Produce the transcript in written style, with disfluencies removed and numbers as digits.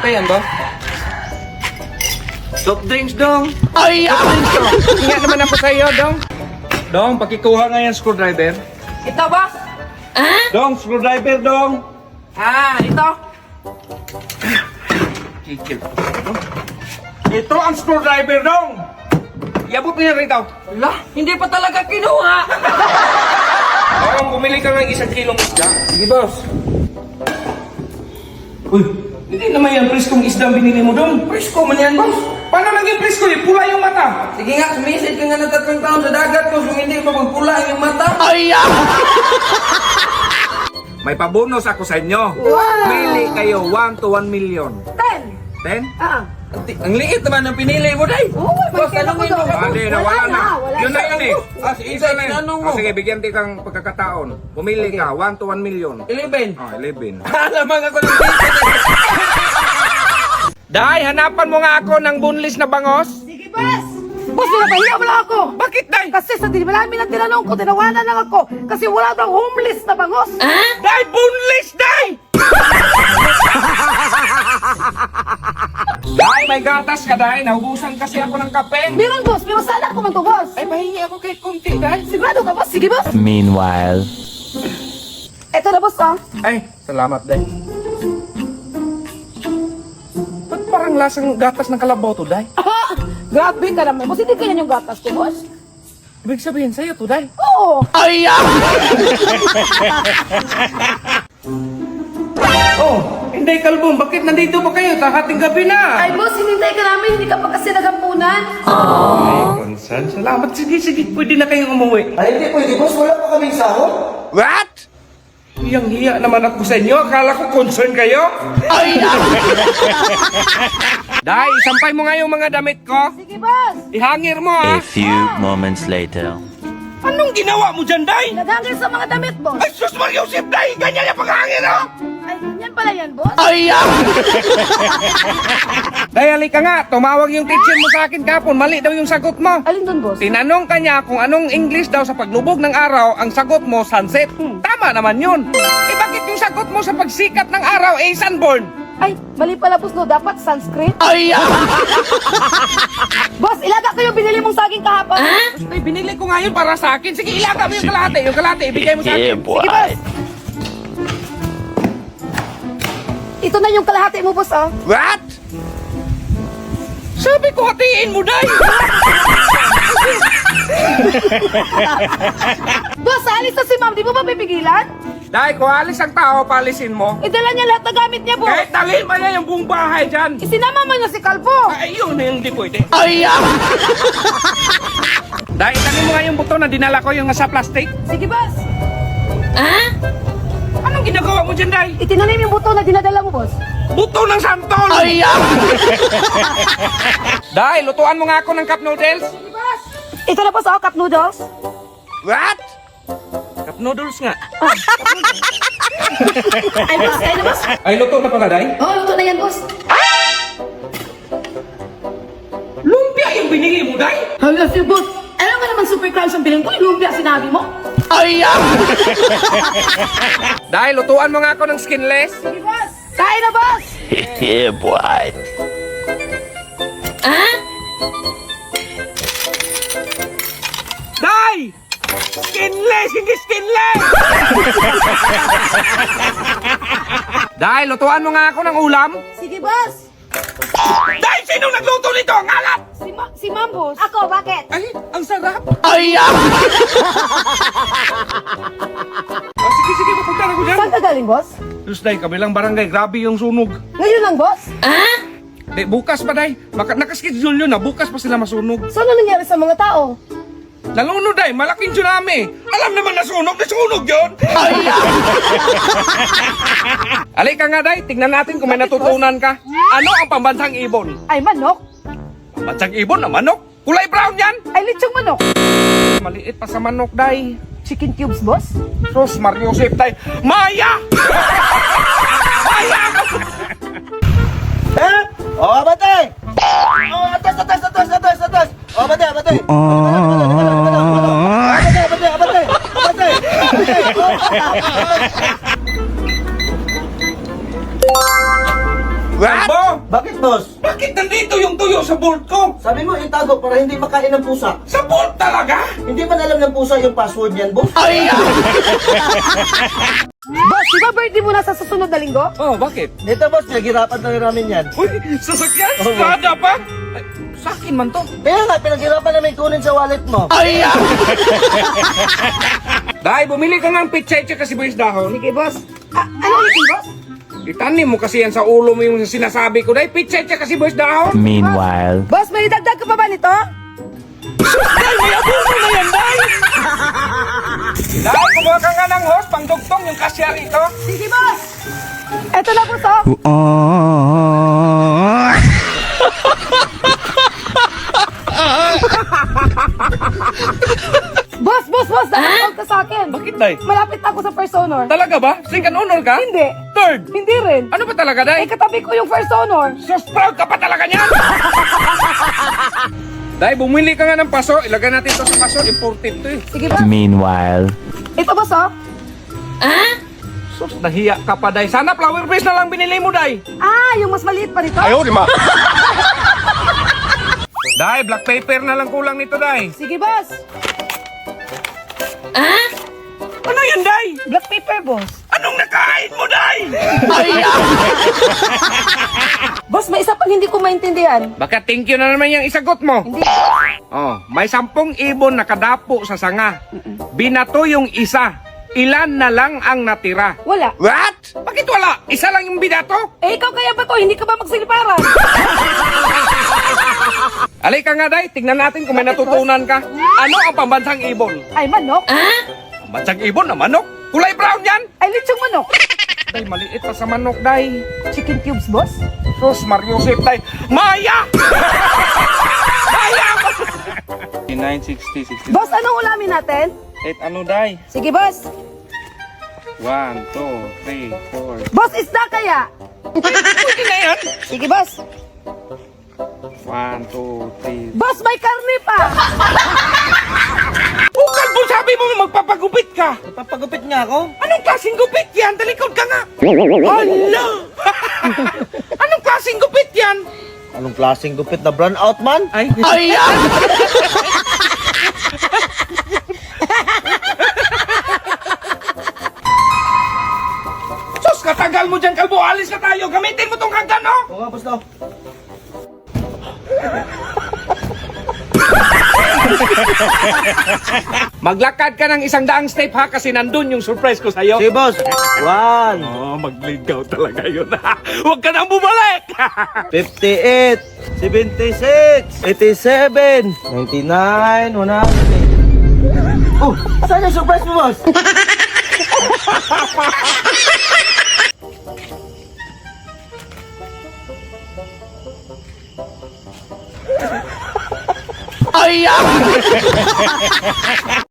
Okay yan, boss? Soft drinks, dong. Ay! Soft drinks, dong. Ingat naman ako sa iyo, dong. Dong, pakikuha nga yung screwdriver. Ito, boss? Dong, screwdriver, dong. Ito. Kikil. Ito ang screwdriver, dong. Iabot mo yan rito. Wala, hindi pa talaga kinuha. Dong, bumili ka ng 1 kilong isda. Sige, boss. Uy, hindi naman yan preskong isda ang binili mo, dong. Presko man yan, boss. Paano naging presko? Pula yung mata. Sige nga, sumisid ka nga ng 3 taon sa dagat ko kung hindi pa magpula ang iyong mata. May pabonus ako sa inyo. Pili kayo 1 to 1 million. 10. 10? Ang liit naman ang pinili mo, day. Oo, may tanongin mo. Hindi, nawala na. wala Yun na yun eh. Isa na yun. tinanong mo. Sige, bigyan din kang pagkakataon. Pumili ka, 1 to 1 million. 11. Oh, 11. Alamang ako ng ticket. Day, hanapan mo nga ako ng bunlis na bangos. Sige, boss! Boss, napahiya mo lang ako! Bakit, day? Kasi sa marami ng tinanong ko, tinawanan lang ako kasi wala bang homeless na bangos. Day, bunlis, day! Day, may gatas ka, day. Naubusan kasi ako ng kape. Meron, boss, pero sana ko man to, boss. Ay, mahingi ako kahit kunti, day. Sigurado ka, boss? Sige, boss. Meanwhile. Eto na, boss, ah. Ay, salamat, day. Ba't parang lasang gatas ng kalabaw to, day? Ah, grabe ka naman, boss. Hindi kaya yung gatas ko, boss. Ibig sabihin sa'yo to, day. Oo. Oh, hindi, Kalbong. Bakit nandito pa kayo? Hating gabi na. Ay, boss, hinintay ka namin. Hindi ka pa kasi nagampunan. Ay, Konsan. Salamat. Sige, sige. Pwede na kayong umuwi. Ay, hindi pwede, boss. Wala pa kaming sahod. What? Hiyang-hiya naman ako sa inyo. Akala ko concern kayo. Ay! Day, sampay mo nga yung mga damit ko. Sige, boss. Ihangir mo, A ha? few moments later. Anong ginawa mo dyan, Day? Naghangil sa mga damit, boss. Ay, sus Mariusip, Day! Ganyan yung paghangir, ha? Ay, yan pala yan, boss. Day, halika nga. Tumawag yung teacher mo sa akin kapon. Mali daw yung sagot mo. Alin doon, boss? Tinanong kanya kung anong English daw sa paglubog ng araw, ang sagot mo, sunset. Tama naman yun. Eh bakit yung sagot mo sa pagsikat ng araw, eh, sunburn? Ay, mali pala, boss, no. Dapat sunscreen. Boss, ilaga ko yung binili mong saging kahapon. Ay, binili ko nga yun para sa akin. Sige, ilaga mo yung kalahati. Yung kalahati, ibigay mo sa akin. Sige, boss. Ito na yung kalahati mo, boss, ah. What? Sabi ko, hatiin mo, Day. Boss, alis na si ma'am. Di mo ba pipigilan? Day, kung alis ang tao, palisin mo. Idala niya lahat na gamit niya, boss. Kahit dalhin pa niya yung buong bahay dyan. Isinama mo niya si Kalbo. Ay, yun na yung hindi pwede. Day, itanin mo nga yung buto na dinala ko, yung nasa plastic. Sige, boss. Anong ginagawa mo dyan, Day? Itinanim yung buto na dinadala mo, boss. Buto ng santol! Day, lutuan mo nga ako ng cup noodles. Sige, boss. Ito na, boss, oh, cup noodles. What? Cup noodles nga. Ay, boss, ay na, boss. Ay, luto na pala, Day. Oh, luto na yan, boss. Lumpia yung binili mo, Day? Hala, si boss. Alam nga naman super crunch ang bilhin ko. Yung lumpia sinabi mo. Day, lutuan mo nga ako ng skinless. Sige, boss. Kain na, boss. Yeah, boy. Day! Skinless, hindi skinless! Day, lutuan mo nga ako ng ulam. Sige, boss. Day, sinong nagluto nito? Ang alat! Si ma'am, boss. Ako, bakit? Ay, ang sarap. Ay, Oh, sige, sige, mapunta na ko dyan. Saan ka galing, boss? Tuesday, kabilang barangay, grabe yung sunog. Ngayon lang, boss? Di, bukas pa, Day. Nakaschedule yun na, bukas pa sila masunog. So, ano nangyari sa mga tao? Nalunod, Day, malaking tsunami. Alam naman na sunog yun. Alika nga, Day, tignan natin kung may natutunan ka. Ano ang pambansang ibon? Ay, manok. Pambansang ibon na manok? Kulay brown yan. Ay, litsong manok. Maliit pa sa manok, Day. Chicken cubes, boss. Sus, Mariusip, Day. Maya! Maya! Oh, abate! Oh, atas! Oh, abate! Abate! Kalbo! Bakit, boss? Bakit nandito yung tuyo sa bolt ko? Sabi mo itago para hindi makain ng pusa. Sa bolt talaga? Hindi man alam ng pusa yung password niyan, boss? Boss, di ba birthday mo na sa susunod na linggo? Oh, bakit? Dito, boss, naghirapan na rin namin yan. Uy, sasakyan? Oh, Strada pa? Ay, sa akin man to. Kaya nga, pinaghirapan namin kunin sa wallet mo. Dahil bumili ka ng pitsay tsaka sibuyas dahon. Sige, boss. Ano ulitin, boss? Itanim mo kasi yan sa ulo mo yung sinasabi ko. Dahil pitsay tsaka sibuyas dahon. Meanwhile. Boss, may dagdag ka pa ba nito? Dahil may abuso na yan, Dahil! Dahil kumuha ka nga ng host, pangdugtong yung kasya rito. Sige, boss. Eto na, boss, oh. Boss, nakatawag ka sa akin. Bakit, Day? Malapit na ako sa first honor. Talaga ba? Second honor ka? Hindi. Third? Hindi rin. Ano ba talaga, Day? Eh, katabi ko yung first honor. Sus, proud ka pa talaga niyan! Dahil bumili ka nga ng paso, ilagay natin to sa paso, important to eh. Sige, boss. Meanwhile. Ito, boss, oh. Sus, nahiya ka pa, Day. Sana flower base na lang binili mo, Day. Ah, yung mas maliit pa nito? Day, black paper na lang kulang nito, Day. Sige, boss. Ano yan, Day? Black paper, boss. Anong nakain mo, Day? Boss, may isa pang hindi ko maintindihan. Baka thank you na naman yung isagot mo. Hindi. Oh, may 10 ibon nakadapo sa sanga. Binato yung isa. Ilan na lang ang natira? Wala. What? Bakit wala? Isa lang yung binato? Eh, ikaw kaya ba to? Hindi ka ba magsiliparan? Alay ka nga, Day. Tignan natin kung may natutunan ka. Ano ang pambansang ibon? Ay, manok. Pambansang ibon na manok? Kulay brown yan? Ay, litsong manok. Day, maliit pa sa manok, Day. Chicken cubes, boss. Sus, Mariusip, Day. Maya! Maya! 960, 60. Boss, anong ulamin natin? Ano, Day? Sige, boss. 1, 2, 3, 4. Boss, isda kaya? Pwede na yan. Sige, boss. 1, 2, 3. Boss, may karne pa. Bukal po sabi mo magpapagupit ka. Papagupit nga ako. Anong klaseng gupit yan? Talikod ka nga. Hala! Anong klaseng gupit yan? Anong klaseng gupit na brown out, man? Ay, sus, katagal mo dyan, kalbo. Alis na tayo. Gamitin mo tong hagdan, no? Oo nga, boss, no? Maglakad ka ng 100 step ha kasi nandun yung surprise ko sa'yo. Sige, boss. 1, Oh, magligaw talaga yun. Huwag ka nang bumalik. 58, 76, 87, 99, 100. Oh, saan yung surprise mo, boss?